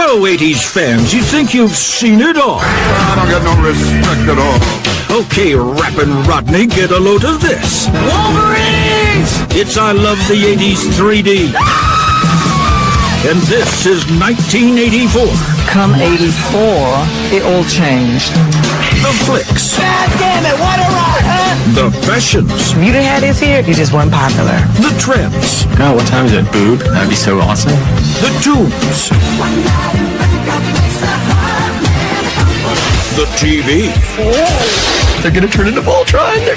So, 80s fans, you think you've seen it all? I don't get no respect at all. Okay, Rappin' Rodney, get a load of this. Wolverines! It's I Love the 80s 3D. And this is 1984. Come 84, it all changed. The flicks. God damn it, what a ride, huh? The fashions. If you didn't have this here, you just weren't popular. The trends. God, what time is it, boob? That'd be so awesome. The tunes. The TV. They're gonna turn into Voltron.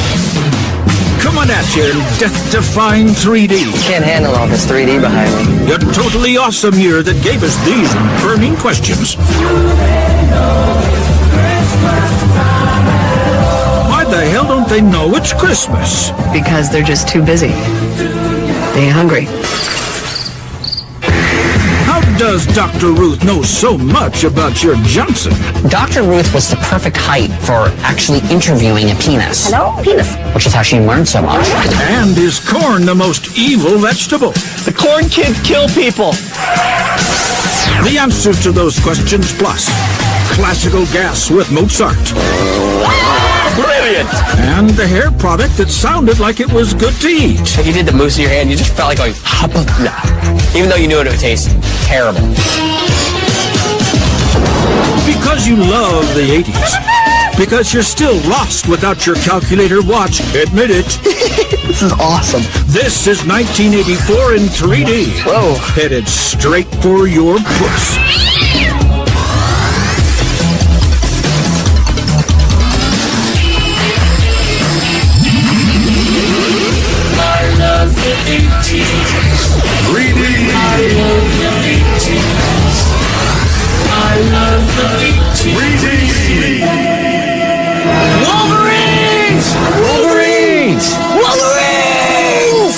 Coming at you in death-defying 3D. Can't handle all this 3D behind me. A totally awesome year that gave us these burning questions. Why the hell don't they know it's Christmas? Because they're just too busy. They ain't hungry. How does Dr. Ruth know so much about your Johnson? Dr. Ruth was the perfect height for actually interviewing a penis. Hello, penis. Which is how she learned so much. And is corn the most evil vegetable? The corn kids kill people. The answers to those questions, plus classical gas with Mozart. Brilliant. And the hair product that sounded like it was good to eat. You did the moose in your hand, you just felt like going, even though you knew it would taste terrible. Because you love the 80s. Because you're still lost without your calculator watch. Admit it. This is awesome. This is 1984 in 3D. Whoa. Headed straight for your puss. I love the 80s. 3D. I love the 80s. I love the 80s. 3D. Wolverines! Wolverines! Wolverines!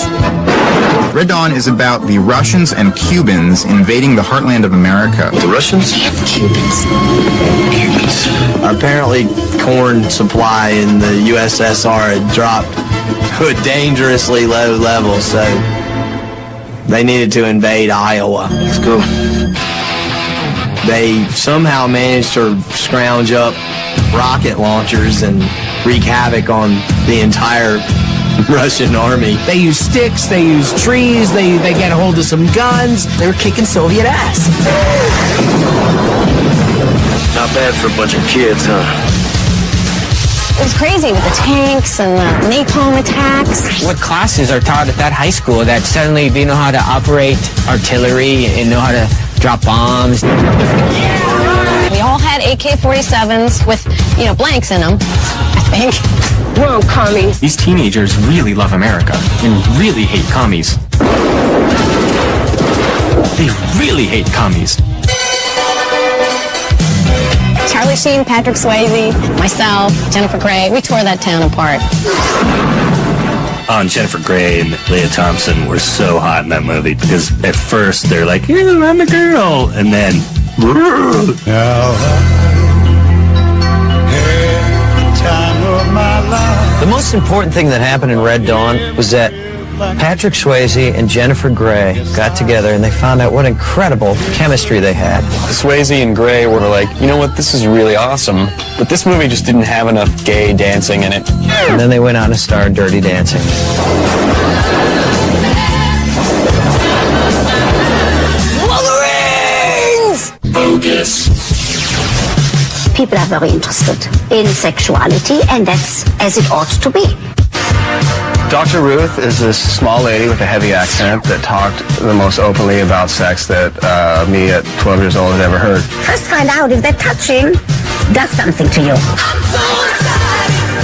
Red Dawn is about the Russians and Cubans invading the heartland of America. The Russians? Cubans. Apparently, corn supply in the USSR had dropped to a dangerously low level, so they needed to invade Iowa. Let's go. They somehow managed to scrounge up rocket launchers and wreak havoc on the entire Russian army. They used sticks, they used trees, they got a hold of some guns. They were kicking Soviet ass. Not bad for a bunch of kids, huh? It was crazy with the tanks and the napalm attacks. What classes are taught at that high school that suddenly they know how to operate artillery and know how to drop bombs? We all had AK-47s with, blanks in them, I think. Whoa, commie. These teenagers really love America and really hate commies. They really hate commies. Charlie Sheen, Patrick Swayze, myself, Jennifer Grey, we tore that town apart. And Jennifer Grey and Leah Thompson were so hot in that movie because at first they're like, "Ew, I'm a girl," and then The most important thing that happened in Red Dawn was that Patrick Swayze and Jennifer Grey got together and they found out what incredible chemistry they had. Swayze and Grey were like, you know what, this is really awesome, but this movie just didn't have enough gay dancing in it. And then they went on to star Dirty Dancing. Wolverines! Bogus. People are very interested in sexuality, and that's as it ought to be. Dr. Ruth is this small lady with a heavy accent that talked the most openly about sex that me at 12 years old had ever heard. First find out if that touching does something to you.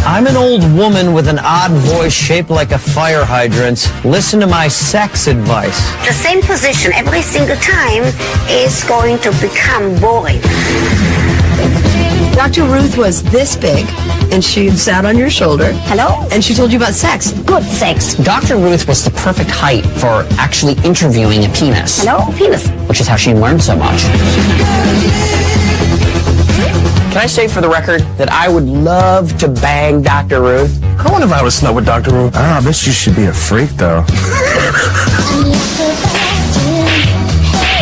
I'm an old woman with an odd voice shaped like a fire hydrant. Listen to my sex advice. The same position every single time is going to become boring. Dr. Ruth was this big, and she sat on your shoulder. Hello? And she told you about sex. Good sex. Dr. Ruth was the perfect height for actually interviewing a penis. Hello? Penis. Which is how she learned so much. Can I say for the record that I would love to bang Dr. Ruth? I wonder if I was snug with Dr. Ruth. I bet you should be a freak, though.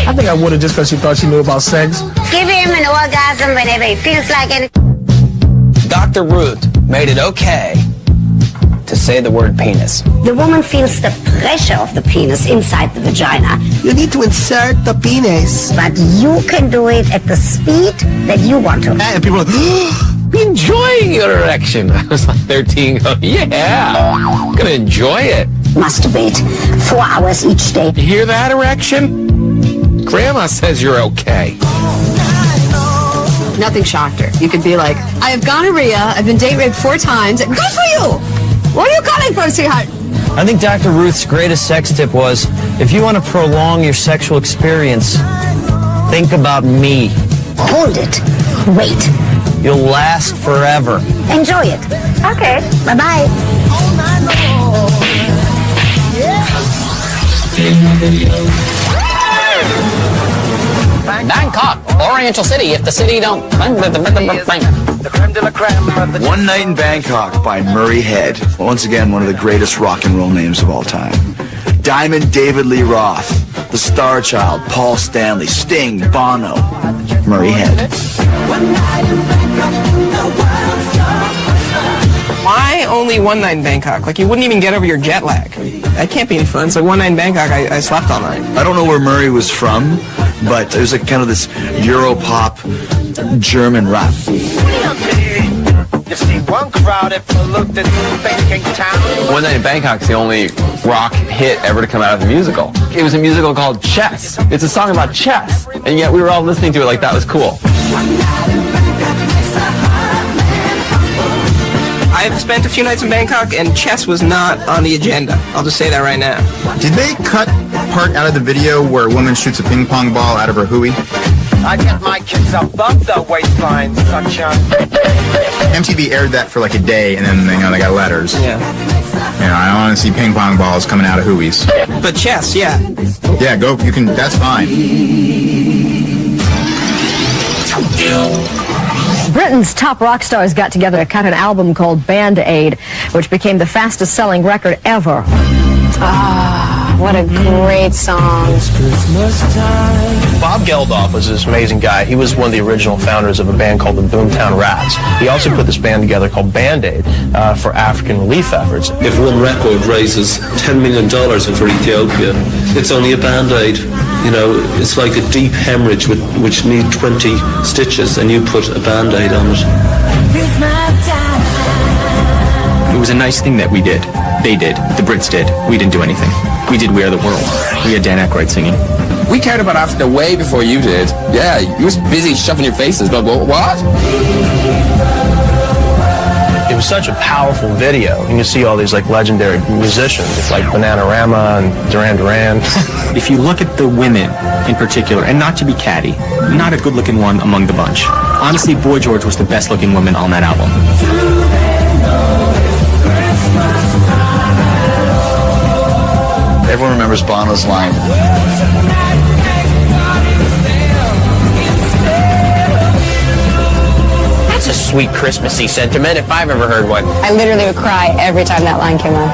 I think I would have just because she thought she knew about sex. Give him an orgasm whenever he feels like it. Dr. Ruth made it okay to say the word penis. The woman feels the pressure of the penis inside the vagina. You need to insert the penis. But you can do it at the speed that you want to. And people are like, enjoying your erection. I was like 13, going, yeah, I'm gonna enjoy it. Masturbate 4 hours each day. You hear that, erection? Grandma says you're okay. Nothing shocked her. You could be like, I have gonorrhea, I've been date raped 4 times. Good for you! What are you calling for, sweetheart? I think Dr. Ruth's greatest sex tip was, if you want to prolong your sexual experience, think about me. Hold it. Wait. You'll last forever. Enjoy it. Okay. Bye-bye. Bangkok, Oriental City, if the city don't... One Night in Bangkok by Murray Head. Once again, one of the greatest rock and roll names of all time. Diamond David Lee Roth, The Star Child, Paul Stanley, Sting, Bono, Murray Head. Why only one night in Bangkok? Like, you wouldn't even get over your jet lag. That can't be any fun. So one night in Bangkok, I slept all night. I don't know where Murray was from, but it was like kind of this Europop German rap. One Night in Bangkok's the only rock hit ever to come out of the musical. It was a musical called Chess. It's a song about chess, and yet we were all listening to it like that was cool. I've spent a few nights in Bangkok, and chess was not on the agenda. I'll just say that right now. Did they cut part out of the video where a woman shoots a ping pong ball out of her hooey? I get my kids above the waistline, sunshine. MTV aired that for like a day, and then they got letters. Yeah. I don't want to see ping pong balls coming out of hooeys. But chess, yeah. Yeah, go. You can. That's fine. Britain's top rock stars got together to cut an album called Band-Aid, which became the fastest-selling record ever. Ah, what a great song. Bob Geldof was this amazing guy. He was one of the original founders of a band called the Boomtown Rats. He also put this band together called Band-Aid for African relief efforts. If one record raises $10 million for Ethiopia, it's only a Band-Aid. You know, it's like a deep hemorrhage which need 20 stitches, and you put a Band-Aid on it. It was a nice thing that we did. They did. The Brits did. We didn't do anything. We did We Are the World. We had Dan Aykroyd singing. We cared about Africa way before you did. Yeah, you was busy shoving your faces, but what? It was such a powerful video. You can see all these like legendary musicians like Bananarama and Duran Duran. If you look at the women in particular, and not to be catty, not a good-looking one among the bunch. Honestly, Boy George was the best-looking woman on that album. Everyone remembers Bono's line. That's a sweet Christmassy sentiment if I've ever heard one. I literally would cry every time that line came on.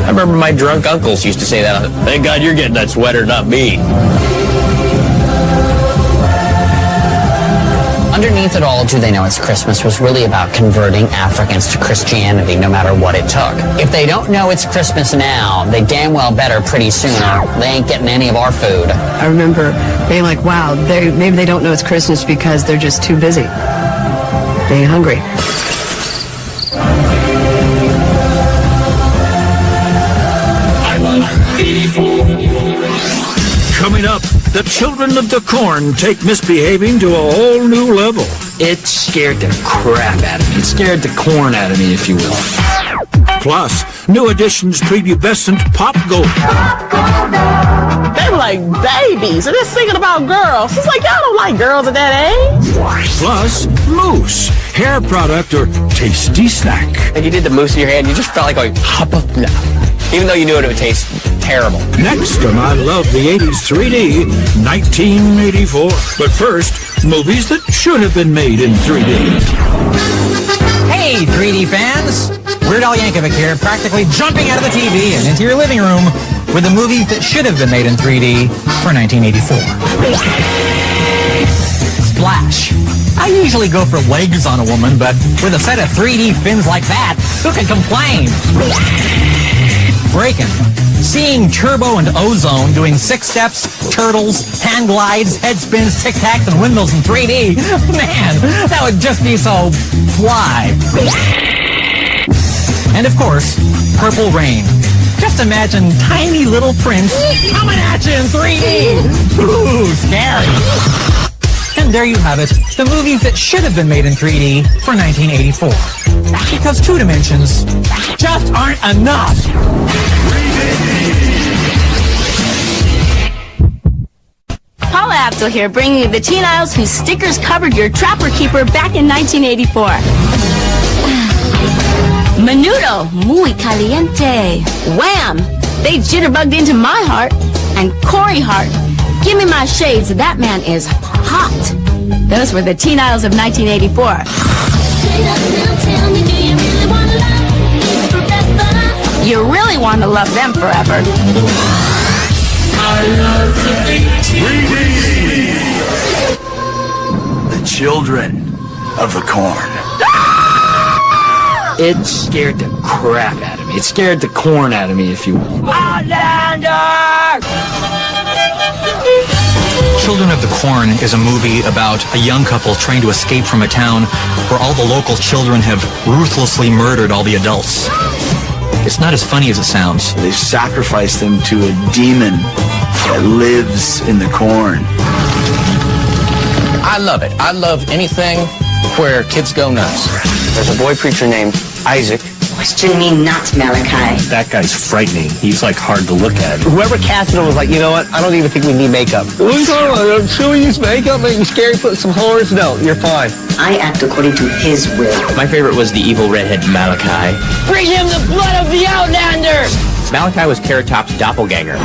I remember my drunk uncles used to say that. Thank God you're getting that sweater, not me. Underneath it all, Do They Know It's Christmas was really about converting Africans to Christianity no matter what it took. If they don't know it's Christmas now, they damn well better pretty soon or they ain't getting any of our food. I remember being like, wow, maybe they don't know it's Christmas because they're just too busy being hungry. I Love 84. Coming up, the children of the corn take misbehaving to a whole new level. It scared the crap out of me. It scared the corn out of me, if you will. Plus, new editions prepubescent pop gold. They were like babies, and they're singing about girls. It's like, y'all don't like girls at that age. Plus, mousse, hair product or tasty snack. And you did the mousse in your hand, you just felt like going, hop up, no. Even though you knew it would taste terrible. Next on I Love the 80s 3D, 1984. But first, movies that should have been made in 3D. Hey, 3D fans! Weird Al Yankovic here, practically jumping out of the TV and into your living room with a movie that should have been made in 3D for 1984. Splash. I usually go for legs on a woman, but with a set of 3D fins like that, who can complain? Breakin'. Seeing Turbo and Ozone doing 6 steps, turtles, hand glides, head spins, tic-tacs, and windmills in 3D, man, that would just be so fly. And of course, Purple Rain. Just imagine tiny little Prince coming at you in 3D. Ooh, scary. And there you have it, the movie that should have been made in 3D for 1984. Because 2 dimensions just aren't enough. Paula Abdul here, bringing you the teen idols whose stickers covered your Trapper Keeper back in 1984. Menudo, muy caliente. Wham! They jitterbugged into my heart. And Corey Hart, give me my shades, that man is hot. Those were the teen idols of 1984. You really want to love them forever. I love the The children of the corn. It scared the crap out of me. It scared the corn out of me, if you will. Outlander! Children of the Corn is a movie about a young couple trying to escape from a town where all the local children have ruthlessly murdered all the adults. It's not as funny as it sounds. They've sacrificed them to a demon that lives in the corn. I love it. I love anything where kids go nuts. There's a boy preacher named Isaac. Question me not, Malachi. That guy's frightening. He's like hard to look at. Whoever casted him was like, you know what? I don't even think we need makeup. What are you talking about? Should we use makeup? Make you scary? Put some horns? No, you're fine. I act according to his will. My favorite was the evil redhead Malachi. Bring him the blood of the Outlander! Malachi was Carrot Top's doppelganger.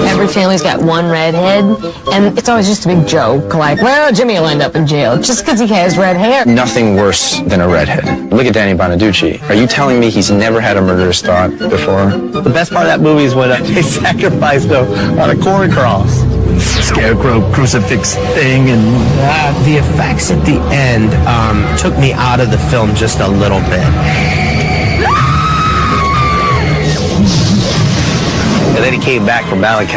Every family's got one redhead, and it's always just a big joke, like, well, Jimmy will end up in jail just because he has red hair. Nothing worse than a redhead. Look at Danny Bonaducci. Are you telling me he's never had a murderous thought before? The best part of that movie is when they sacrificed him on a corn cross. Scarecrow crucifix thing, and the effects at the end took me out of the film just a little bit. And then he came back from Malachi.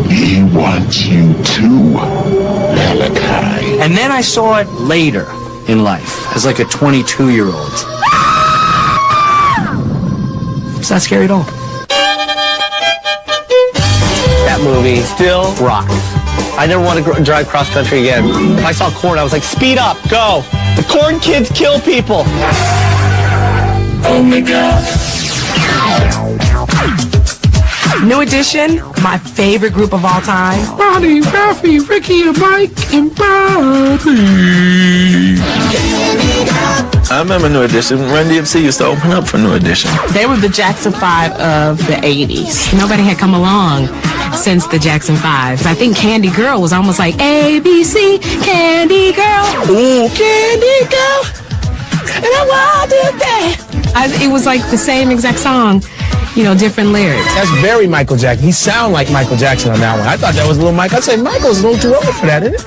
He wants you too, Malachi. And then I saw it later in life, as like a 22-year-old. It's not scary at all. That movie still rocks. I never want to drive cross country again. If I saw corn, I was like, speed up, go. The corn kids kill people. Oh my God. New Edition, my favorite group of all time. Ronnie, Raffy, Ricky, and Mike, and Bobby. I remember New Edition. Run DMC used to open up for New Edition. They were the Jackson 5 of the 80s. Nobody had come along since the Jackson 5. I think Candy Girl was almost like ABC, Candy Girl. Ooh, Candy Girl. And I want it there. It was like the same exact song, you know, different lyrics. That's very Michael Jackson. He sounded like Michael Jackson on that one. I thought that was a little Mike. I'd say Michael's a little too old for that, isn't it?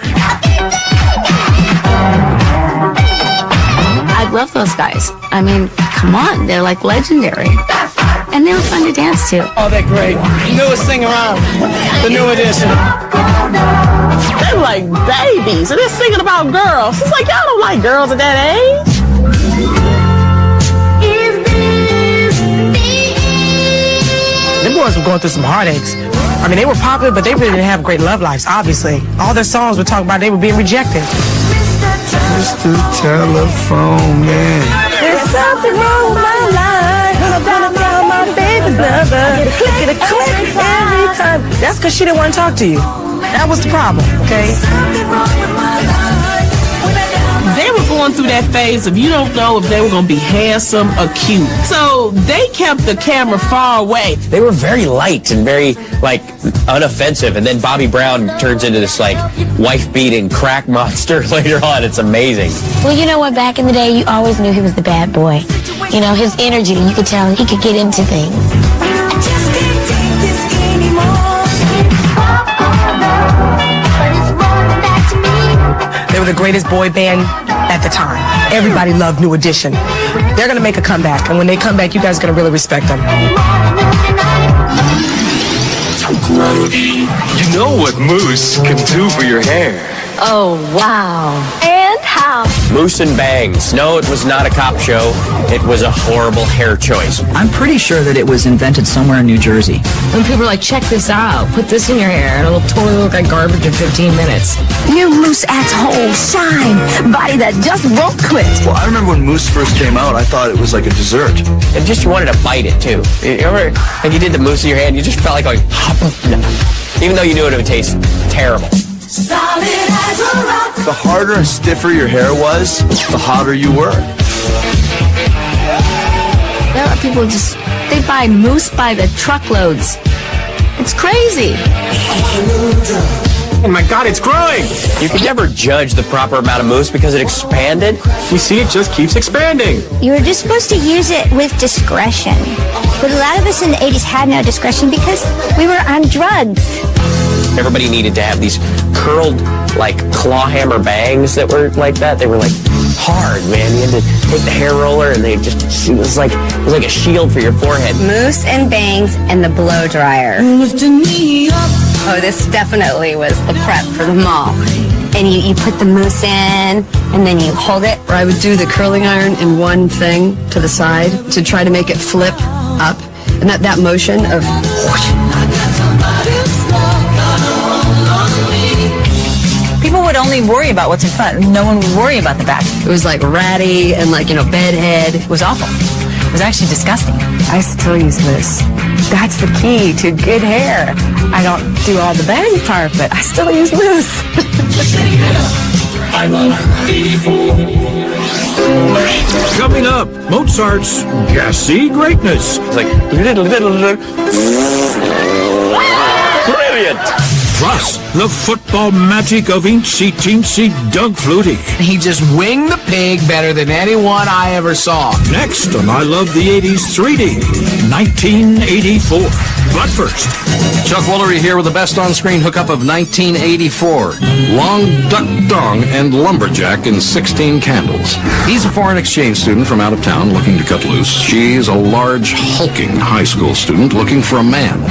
I love those guys. I mean, come on, they're like legendary. And they were fun to dance to. Oh, they're great. Newest thing around. The New Edition. They were like babies, and they're singing about girls. It's like, y'all don't like girls at that age. Them boys were going through some heartaches. I mean, they were popular, but they really didn't have great love lives, obviously. All their songs would talk about they were being rejected. Mr. Telephone Man. There's something wrong with my life. I'm gonna call my baby lover. Get a click every time. That's because she didn't want to talk to you. That was the problem, okay? They were going going through that phase of you don't know if they were going to be handsome or cute. So they kept the camera far away. They were very light and very, like, unoffensive. And then Bobby Brown turns into this, like, wife-beating crack monster later on. It's amazing. Well, you know what? Back in the day, you always knew he was the bad boy. You know, his energy, you could tell he could get into things. They were the greatest boy band at the time. Everybody loved New Edition. They're going to make a comeback, and when they come back, you guys are going to really respect them. You know what mousse can do for your hair. Oh, wow. And how? Moose and Bangs. No, it was not a cop show. It was a horrible hair choice. I'm pretty sure that it was invented somewhere in New Jersey. When people are like, check this out, put this in your hair, and it'll totally look like garbage in 15 minutes. New Moose X whole shine, body that just won't quit. Well, I remember when Moose first came out, I thought it was like a dessert. And just you wanted to bite it, too. You ever, like you did the mousse in your hand, you just felt like going, even though you knew it would taste terrible. The harder and stiffer your hair was, the hotter you were. There are people they buy mousse by the truckloads. It's crazy. Oh my God, it's growing! You could never judge the proper amount of mousse because it expanded. We see it just keeps expanding. You were just supposed to use it with discretion. But a lot of us in the 80s had no discretion because we were on drugs. Everybody needed to have these curled, like, claw hammer bangs that were like that. They were, like, hard, man. You had to take the hair roller and it was like a shield for your forehead. Mousse and bangs and the blow dryer. Oh, this definitely was the prep for the mall. And you put the mousse in, and then you hold it. Or I would do the curling iron in one thing to the side to try to make it flip up. And that motion of whoosh. People would only worry about what's in front. No one would worry about the back. It was like ratty and like, bedhead. It was awful. It was actually disgusting. I still use mousse. That's the key to good hair. I don't do all the bang part, but I still use mousse. I love 84. Coming up, Mozart's gassy greatness. It's like, brilliant. Plus, the football magic of Incy Teensy Doug Flutie. He just winged the pig better than anyone I ever saw. Next on I Love the 80s 3D, 1984. But first, Chuck Woolery here with the best on-screen hookup of 1984. Long Duck Dong and Lumberjack in 16 Candles. He's a foreign exchange student from out of town looking to cut loose. She's a large, hulking high school student looking for a man.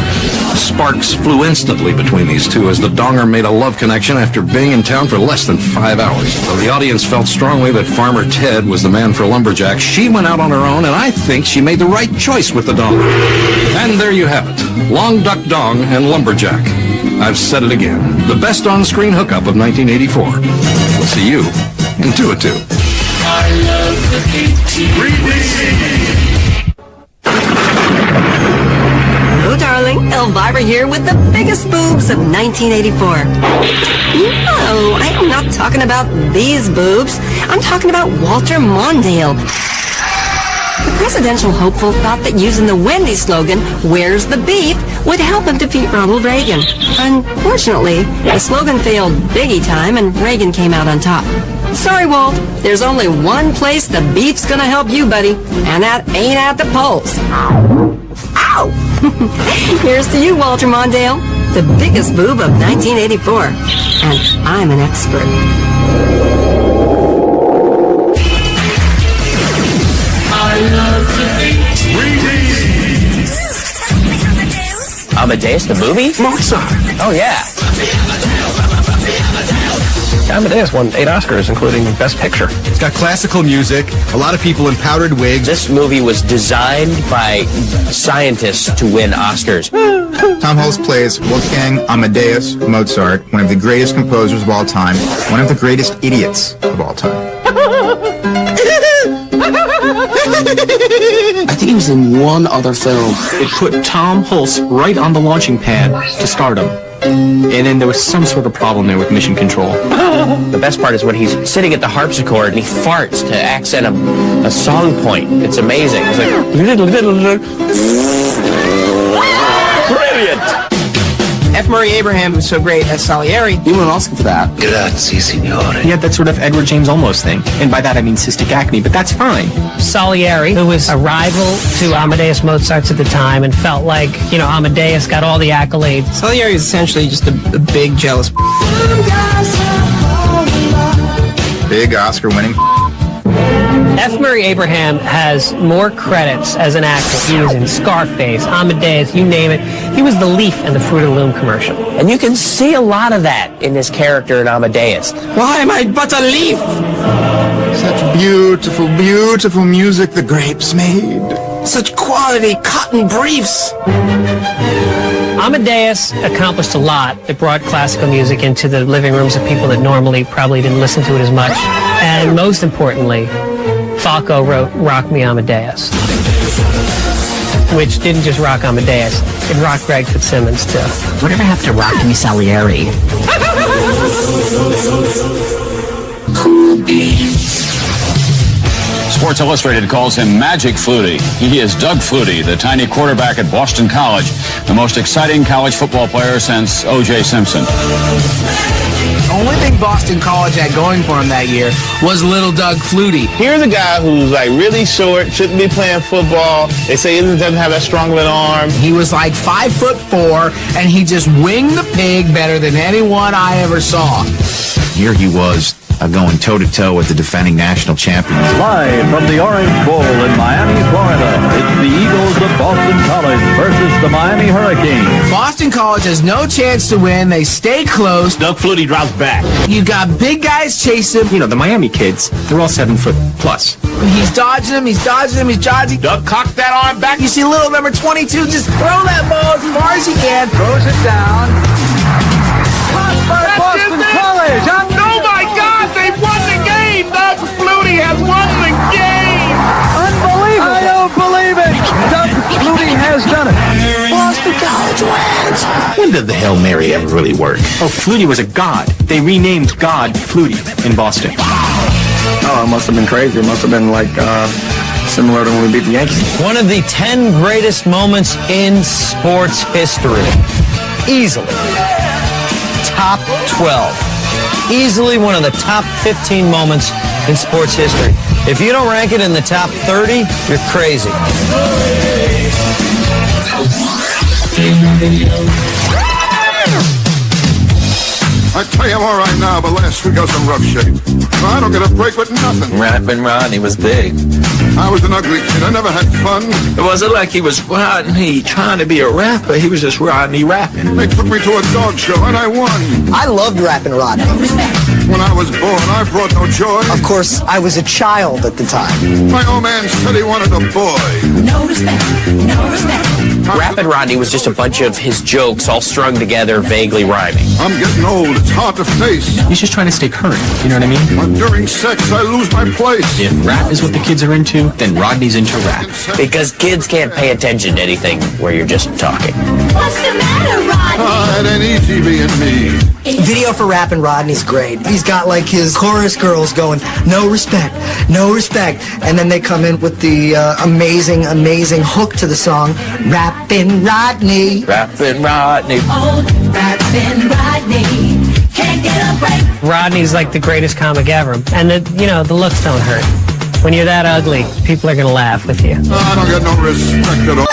Sparks flew instantly between these two as the donger made a love connection after being in town for less than 5 hours. Though the audience felt strongly that Farmer Ted was the man for Lumberjack, she went out on her own, and I think she made the right choice with the donger. And there you have it. Long Duck Dong and Lumberjack. I've said it again. The best on-screen hookup of 1984. We'll see you in 202. I love the 80s. Hello, darling. Elvira here with the biggest boobs of 1984. No, I am not talking about these boobs. I'm talking about Walter Mondale. The presidential hopeful thought that using the Wendy's slogan, "Where's the beef?" would help him defeat Ronald Reagan. Unfortunately, the slogan failed biggie time and Reagan came out on top. Sorry, Walt. There's only one place the beef's gonna help you, buddy, and that ain't at the polls. Ow! Here's to you, Walter Mondale, the biggest boob of 1984. And I'm an expert. I love the 80s. Amadeus, the movie? Mozart. Oh, yeah. Amadeus won 8 Oscars, including Best Picture. It's got classical music, a lot of people in powdered wigs. This movie was designed by scientists to win Oscars. Tom Hulce plays Wolfgang Amadeus Mozart, one of the greatest composers of all time, one of the greatest idiots of all time. I think he was in one other film. It put Tom Hulce right on the launching pad to stardom. And then there was some sort of problem there with mission control. The best part is when he's sitting at the harpsichord and he farts to accent a song point. It's amazing. It's like, brilliant. F. Murray Abraham was so great as Salieri. You won an Oscar for that. Grazie, signore. He had that sort of Edward James Olmos thing. And by that I mean cystic acne, but that's fine. Salieri, who was a rival to Amadeus Mozart's at the time and felt like, Amadeus got all the accolades. Salieri is essentially just a big jealous. Big Oscar-winning. F. Murray Abraham has more credits as an actor. He was in Scarface, Amadeus, you name it. He was the leaf in the Fruit of the Loom commercial. And you can see a lot of that in his character in Amadeus. Why am I but a leaf? Such beautiful, beautiful music the grapes made. Such quality cotton briefs. Amadeus accomplished a lot that brought classical music into the living rooms of people that normally probably didn't listen to it as much. And most importantly, Falco wrote Rock Me Amadeus, which didn't just rock Amadeus, it rocked Greg Fitzsimmons too. Whatever happened to Rock Me Salieri? Sports Illustrated calls him Magic Flutie. He is Doug Flutie, the tiny quarterback at Boston College, the most exciting college football player since O.J. Simpson. The only thing Boston College had going for him that year was little Doug Flutie. Here's a guy who's like really short, shouldn't be playing football. They say he doesn't have that strong of an arm. He was like 5'4", and he just winged the pig better than anyone I ever saw. Here he was, going toe-to-toe with the defending national champions. Live from the Orange Bowl in Miami, Florida, it's the Eagles of Boston College versus the Miami Hurricanes. Boston College has no chance to win. They stay close. Doug Flutie drops back. You got big guys chasing him. The Miami kids, they're all 7 foot plus. He's dodging him, he's dodging. Doug cocked that arm back. You see little number 22 just throw that ball as far as he can. Throws it down. Caught by Boston College. Oh my God, they've won the game. Doug Flutie has won the game. Unbelievable. I don't believe it. Doug Flutie has done it. Boston College wins. When did the Hail Mary ever really work? Oh, Flutie was a god. They renamed God Flutie in Boston. Oh, it must have been crazy. It must have been like similar to when we beat the Yankees. One of the 10 greatest moments in sports history. Easily. Top 12. Easily one of the top 15 moments in sports history. If you don't rank it in the top 30, you're crazy. I tell you, I'm all right now, but last week I was in rough shape. I don't get a break with nothing. Rapping Rodney was big. I was an ugly kid. I never had fun. It wasn't like he was Rodney trying to be a rapper. He was just Rodney rapping. They took me to a dog show, and I won. I loved rapping Rodney. When I was born, I brought no joy. Of course, I was a child at the time. My old man said he wanted a boy. No respect, no respect. Rapping Rodney was just a bunch of his jokes all strung together, vaguely rhyming. I'm getting old. It's hard to face. He's just trying to stay current. You know what I mean? But during sex, I lose my place. If rap is what the kids are into, then Rodney's into rap. Because kids can't pay attention to anything where you're just talking. What's the matter, Rodney? It ain't easy being me. Video for rapping Rodney's great. He's got like his chorus girls going, no respect, no respect. And then they come in with the amazing, amazing hook to the song, Rappin' Rodney. Rapping Rodney. Oh, rapping Rodney. Can't get a break. Rodney's like the greatest comic ever. And the looks don't hurt. When you're that ugly, people are going to laugh with you. I don't get no respect at all.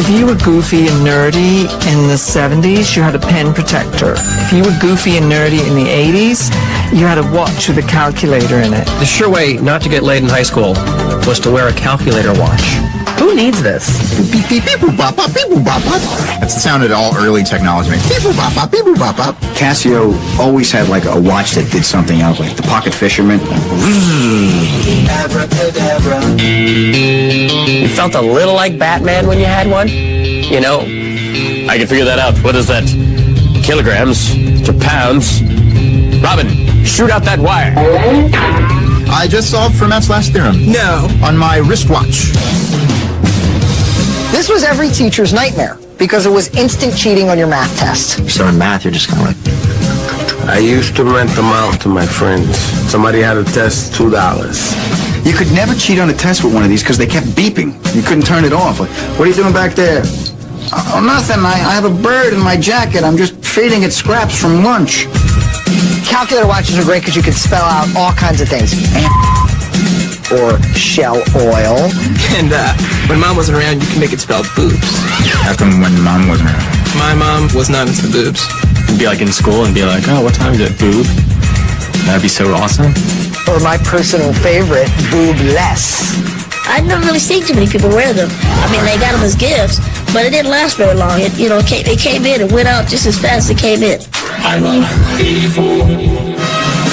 If you were goofy and nerdy in the 70s, you had a pen protector. If you were goofy and nerdy in the 80s, you had a watch with a calculator in it. The sure way not to get laid in high school was to wear a calculator watch. Who needs this? That's the sound of all early technology. Casio always had like a watch that did something else, like the Pocket Fisherman. You felt a little like Batman when you had one? You know, I can figure that out. What is that? Kilograms to pounds. Robin, shoot out that wire. I just solved Fermat's last theorem. No. On my wristwatch. This was every teacher's nightmare. because it was instant cheating on your math test. So in math, you're just kind of like... I used to rent them out to my friends. Somebody had a test, $2. You could never cheat on a test with one of these because they kept beeping. You couldn't turn it off. Like, what are you doing back there? Oh, nothing. I have a bird in my jacket. I'm just feeding it scraps from lunch. Calculator watches are great because you can spell out all kinds of things. Or shell oil. And when Mom wasn't around, you can make it spell boobs. How come when Mom wasn't around? My mom was not into the boobs. You'd be like in school and be like, oh, what time is it, boob? That'd be so awesome. Or my personal favorite, boobless. I never really seen too many people wear them. I mean, they got them as gifts, but it didn't last very long. It came in and went out just as fast as it came in. I Love 84.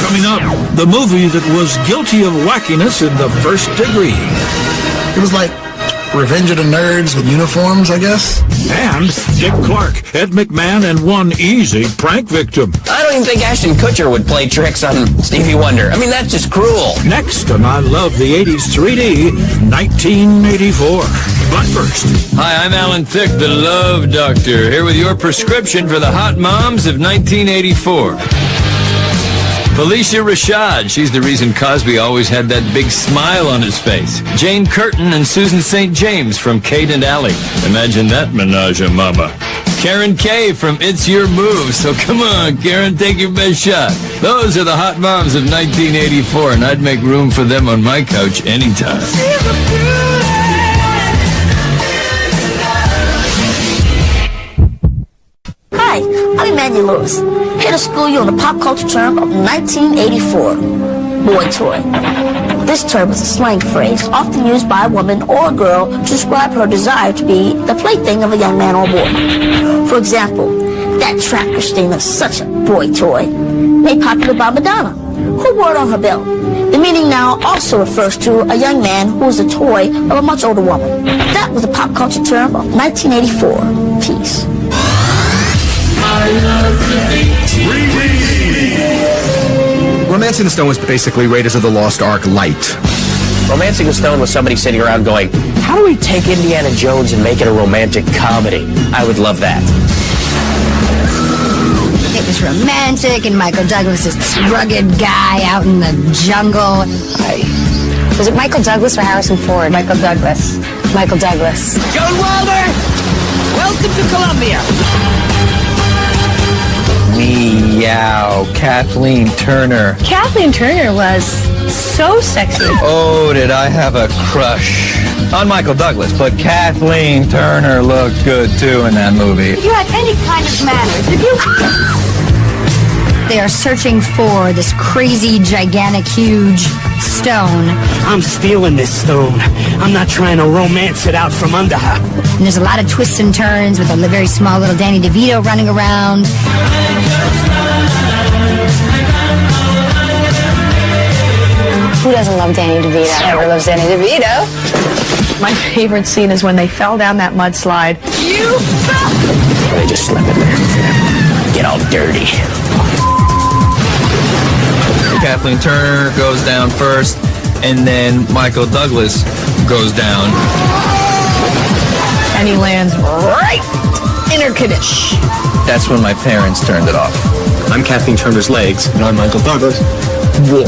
Coming up, the movie that was guilty of wackiness in the first degree. It was like Revenge of the Nerds with uniforms, I guess. And Dick Clark, Ed McMahon, and one easy prank victim. I don't even think Ashton Kutcher would play tricks on Stevie Wonder. I mean, that's just cruel. Next on I Love the 80s 3D, 1984. But first... Hi, I'm Alan Thicke, the Love Doctor, here with your prescription for the hot moms of 1984. Felicia Rashad, she's the reason Cosby always had that big smile on his face. Jane Curtin and Susan St. James from Kate and Allie. Imagine that menage a mama. Karen Kay from It's Your Move. So come on, Karen, take your best shot. Those are the hot moms of 1984, and I'd make room for them on my couch anytime. Hi, I'm Emmanuel Lewis, here to school you on the pop culture term of 1984, boy toy. This term is a slang phrase often used by a woman or a girl to describe her desire to be the plaything of a young man or boy. For example, that tractor steam is such a boy toy, made popular by Madonna, who wore it on her belt. The meaning now also refers to a young man who is the toy of a much older woman. That was the pop culture term of 1984. Peace. I love the 3D. Romancing the Stone was basically Raiders of the Lost Ark light. Romancing the Stone was somebody sitting around going, how do we take Indiana Jones and make it a romantic comedy? I would love that. It was romantic, and Michael Douglas is this rugged guy out in the jungle. Was it Michael Douglas or Harrison Ford? Michael Douglas. Michael Douglas. John Wilder, welcome to Columbia. Meow, Kathleen Turner. Kathleen Turner was so sexy. Oh, did I have a crush on Michael Douglas, but Kathleen Turner looked good too in that movie. If you had any kind of manners, if you... They are searching for this crazy, gigantic, huge stone. I'm stealing this stone. I'm not trying to romance it out from under her. And there's a lot of twists and turns with a very small little Danny DeVito running around. Who doesn't love Danny DeVito? Everyone loves Danny DeVito. My favorite scene is when they fell down that mudslide. They just slip in there. Get all dirty. Kathleen Turner goes down first, and then Michael Douglas goes down. And he lands right in her kiddish. That's when my parents turned it off. I'm Kathleen Turner's legs, and I'm Michael Douglas. Oh,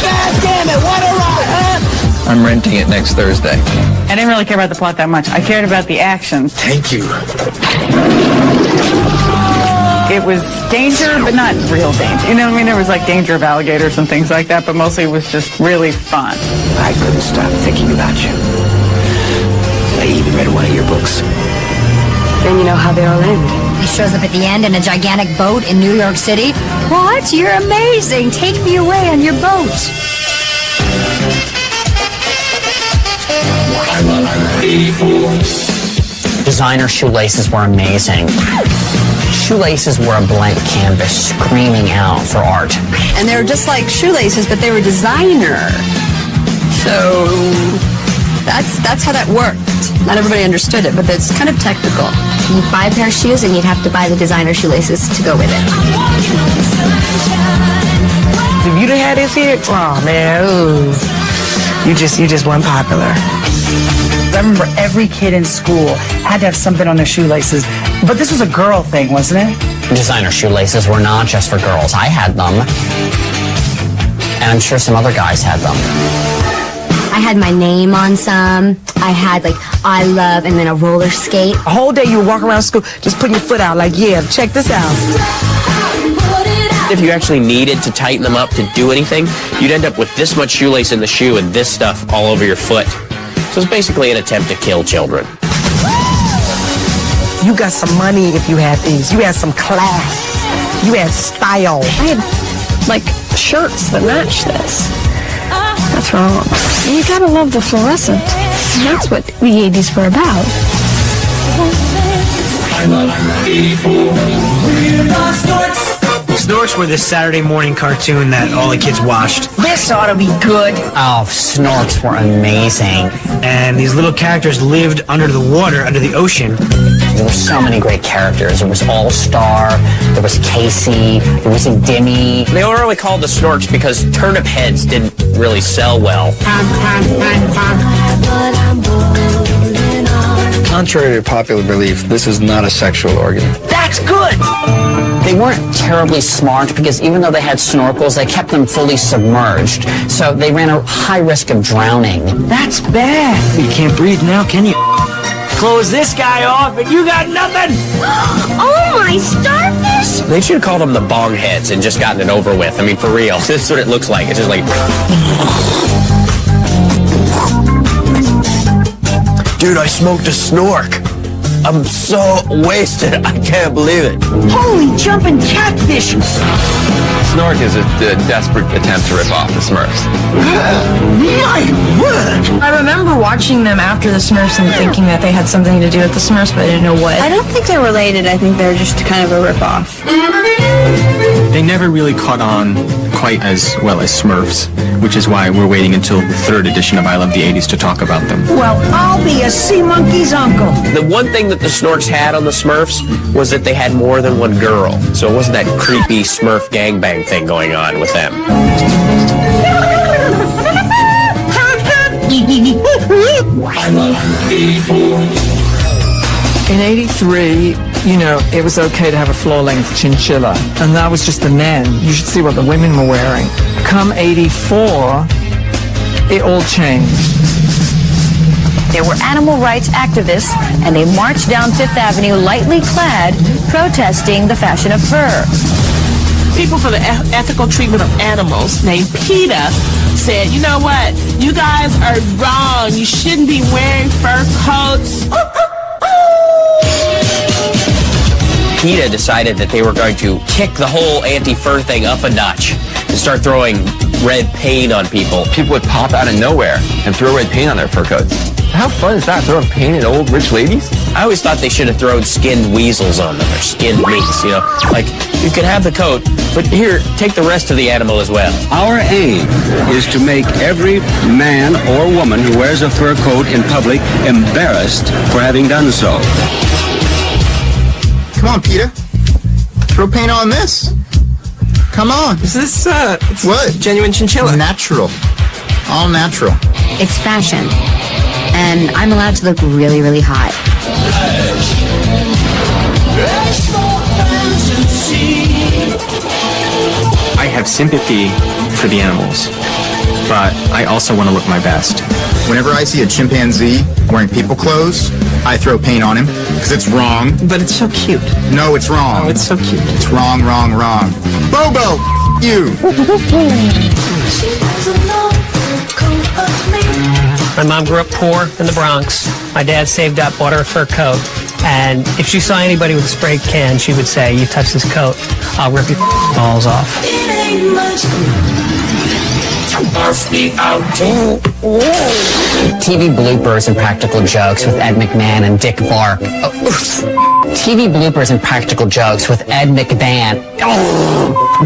God damn it, what a ride, huh? I'm renting it next Thursday. I didn't really care about the plot that much. I cared about the action. Thank you. It was danger, but not real danger. You know what I mean? There was like danger of alligators and things like that, but mostly it was just really fun. I couldn't stop thinking about you. I even read one of your books. Then you know how they all end. He shows up at the end in a gigantic boat in New York City. What? You're amazing. Take me away on your boat. I love 84. Designer shoelaces were amazing. Shoelaces were a blank canvas screaming out for art. And they were just like shoelaces, but they were designer. So that's how that worked. Not everybody understood it, but it's kind of technical. You'd buy a pair of shoes and you'd have to buy the designer shoelaces to go with it. If you'd have had this here, oh man, ooh. You just weren't popular. I remember every kid in school had to have something on their shoelaces. But this was a girl thing, wasn't it? Designer shoelaces were not just for girls. I had them. And I'm sure some other guys had them. I had my name on some. I had like I Love and then a roller skate. A whole day you would walk around school just putting your foot out like, yeah, check this out. If you actually needed to tighten them up to do anything, you'd end up with this much shoelace in the shoe and this stuff all over your foot. So it's basically an attempt to kill children. You got some money if you had these. You had some class. You had style. I had, like, shirts that match this. That's wrong. And you gotta love the fluorescent. And that's what the 80s were about. I love 84. We are Snorks. Snorks were this Saturday morning cartoon that all the kids watched. This ought to be good. Oh, Snorks were amazing. And these little characters lived under the water, under the ocean. There were so many great characters. There was All-Star, there was Casey, there was Dimmy. They were really called the Snorks because turnip heads didn't really sell well. Contrary to popular belief, this is not a sexual organ. That's good. They weren't terribly smart because even though they had snorkels, they kept them fully submerged. So they ran a high risk of drowning. That's bad. You can't breathe now, can you? Close this guy off and you got nothing. Oh my starfish! They should have called them the bong heads and just gotten it over with. I mean, for real. This is what it looks like. It's just like... Dude, I smoked a snork. I'm so wasted. I can't believe it. Holy jumping catfish. Snork is a desperate attempt to rip off the Smurfs. My word! I remember watching them after the Smurfs and thinking that they had something to do with the Smurfs, but I didn't know what. I don't think they're related. I think they're just kind of a ripoff. They never really caught on quite as well as Smurfs, which is why we're waiting until the third edition of I Love the 80s to talk about them. Well, I'll be a sea monkey's uncle. The one thing that the Snorks had on the Smurfs was that they had more than one girl. So it wasn't that creepy Smurf gangbang thing going on with them. I love 84. In 83, you know, it was okay to have a floor-length chinchilla, and that was just the men. You should see what the women were wearing. Come 84, it all changed. They were animal rights activists, and they marched down Fifth Avenue lightly clad, protesting the fashion of fur. People for the ethical treatment of animals named PETA said, you know what, you guys are wrong. You shouldn't be wearing fur coats. PETA decided that they were going to kick the whole anti-fur thing up a notch and start throwing red paint on people. People would pop out of nowhere and throw red paint on their fur coats. How fun is that, throwing paint at old rich ladies? I always thought they should have thrown skinned weasels on them, or skinned meats, you know. Like, you could have the coat, but here, take the rest of the animal as well. Our aim is to make every man or woman who wears a fur coat in public embarrassed for having done so. Come on, Peter. Throw paint on this. Come on. Is this, what? Genuine chinchilla? Natural. All natural. It's fashion. And I'm allowed to look really, really hot. I have sympathy for the animals, but I also want to look my best. Whenever I see a chimpanzee wearing people clothes, I throw paint on him, because it's wrong. But it's so cute. No, it's wrong. Oh, it's so cute. It's wrong, wrong, wrong. Bobo, you. My mom grew up poor in the Bronx. My dad saved up, bought her a fur coat. And if she saw anybody with a spray can, she would say, you touch this coat, I'll rip your balls off. TV bloopers and practical jokes with Ed McMahon and Dick Clark. TV bloopers and practical jokes with Ed McMahon.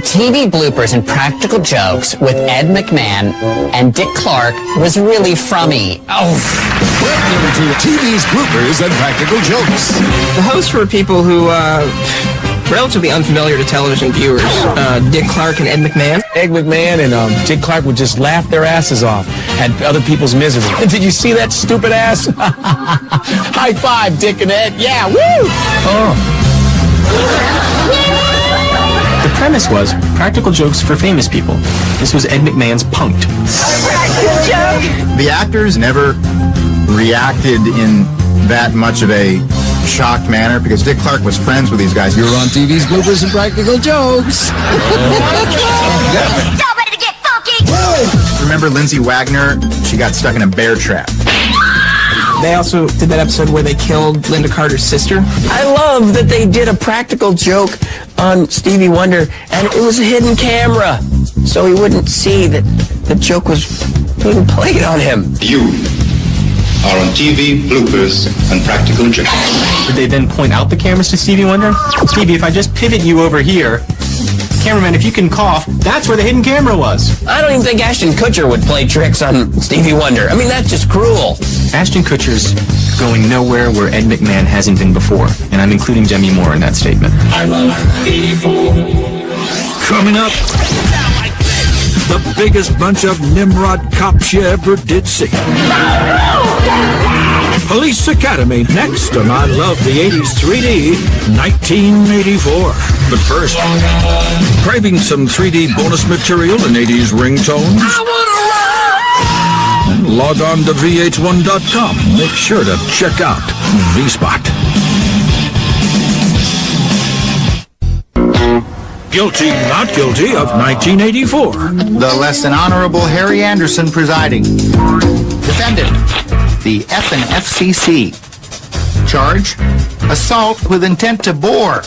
TV bloopers and practical jokes with Ed McMahon and Dick Clark was really frummy. Welcome to TV's bloopers and practical jokes. The hosts were people who relatively unfamiliar to television viewers. Dick Clark and Ed McMahon. Ed McMahon and Dick Clark would just laugh their asses off at other people's misery. Did you see that stupid ass? High five, Dick and Ed. Yeah, woo! Oh. The premise was practical jokes for famous people. This was Ed McMahon's Punk'd. The actors never reacted in that much of a shocked manner because Dick Clark was friends with these guys. You were on TV's Bloopers and Practical Jokes. Y'all ready to get funky? Remember Lindsay Wagner? She got stuck in a bear trap. They also did that episode where they killed Linda Carter's sister. I love that they did a practical joke on Stevie Wonder, and it was a hidden camera, so he wouldn't see that the joke was being played on him. You are on TV, bloopers, and practical jokes. Did they then point out the cameras to Stevie Wonder? Stevie, if I just pivot you over here, cameraman, if you can cough, that's where the hidden camera was. I don't even think Ashton Kutcher would play tricks on Stevie Wonder. I mean, that's just cruel. Ashton Kutcher's going nowhere where Ed McMahon hasn't been before, and I'm including Demi Moore in that statement. I love 84. Coming up, the biggest bunch of Nimrod cops you ever did see. Police Academy next on I Love the 80s 3D 1984. But first, craving some 3D bonus material and 80s ringtones? Log on to VH1.com. Make sure to check out V-Spot. Guilty, not guilty of 1984. The less than honorable Harry Anderson presiding. Defendant, the FNFCC. Charge, assault with intent to bore.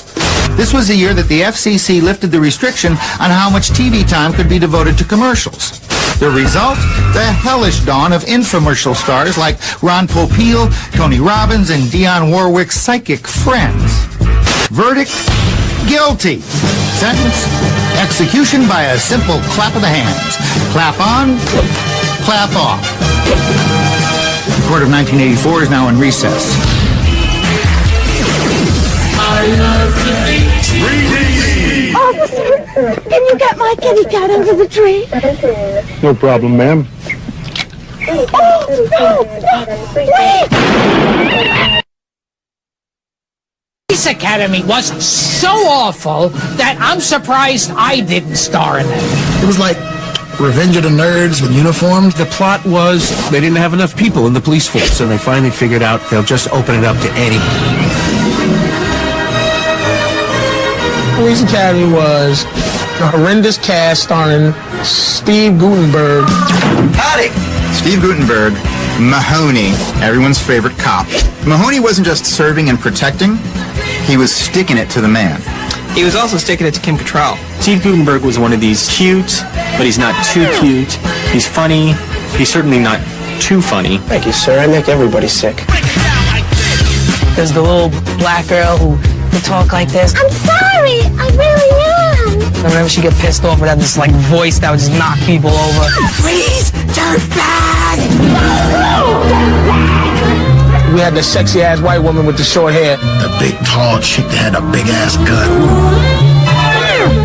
This was the year that the FCC lifted the restriction on how much TV time could be devoted to commercials. The result, the hellish dawn of infomercial stars like Ron Popeil, Tony Robbins, and Dionne Warwick's psychic friends. Verdict, guilty. Sentence, execution by a simple clap of the hands. Clap on, clap off. The court of 1984 is now in recess. I love the 3D. Officer, can you get my kitty cat under the tree? No problem, ma'am. Oh, no, wait! Police Academy was so awful that I'm surprised I didn't star in it. It was like Revenge of the Nerds with uniforms. The plot was they didn't have enough people in the police force, and they finally figured out they'll just open it up to anybody. Police Academy was a horrendous cast starring Steve Guttenberg. Howdy! Steve Guttenberg, Mahoney, everyone's favorite cop. Mahoney wasn't just serving and protecting, he was sticking it to the man. He was also sticking it to Kim Cattrall. Steve Guttenberg was one of these cute, but he's not too cute. He's funny. He's certainly not too funny. Thank you, sir. I make everybody sick. There's the little black girl who would talk like this. I'm sorry, I really am. And whenever she get pissed off, would have this like voice that would just knock people over. Please, dirtbag! We had the sexy ass white woman with the short hair. The big tall chick that had a big ass gun.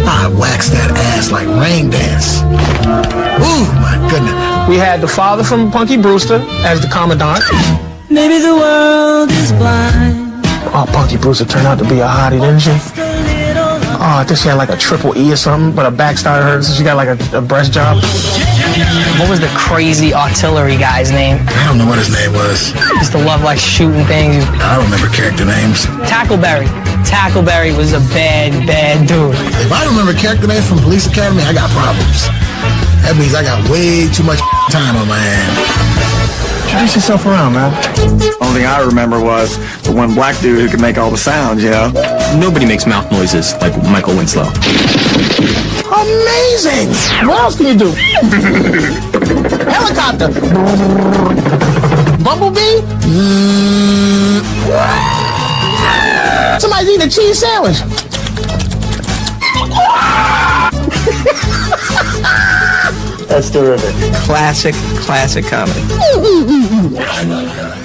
I waxed that ass like rain dance. Ooh, my goodness. We had the father from Punky Brewster as the commandant. Maybe the world is blind. Oh, Punky Brewster turned out to be a hottie, didn't she? Oh, I think she had like a triple E or something, but her back started hurting, so she got like a breast job. What was the crazy artillery guy's name? I don't know what his name was. Used to love like shooting things. I don't remember character names. Tackleberry. Tackleberry was a bad, bad dude. If I don't remember character names from Police Academy, I got problems. That means I got way too much time on my hands. Introduce yourself around, man. Only thing I remember was the one black dude who could make all the sounds, you know? Nobody makes mouth noises like Michael Winslow. Amazing! What else can you do? Helicopter. Bumblebee? Somebody's eating a cheese sandwich. That's terrific. Classic comedy. I love her.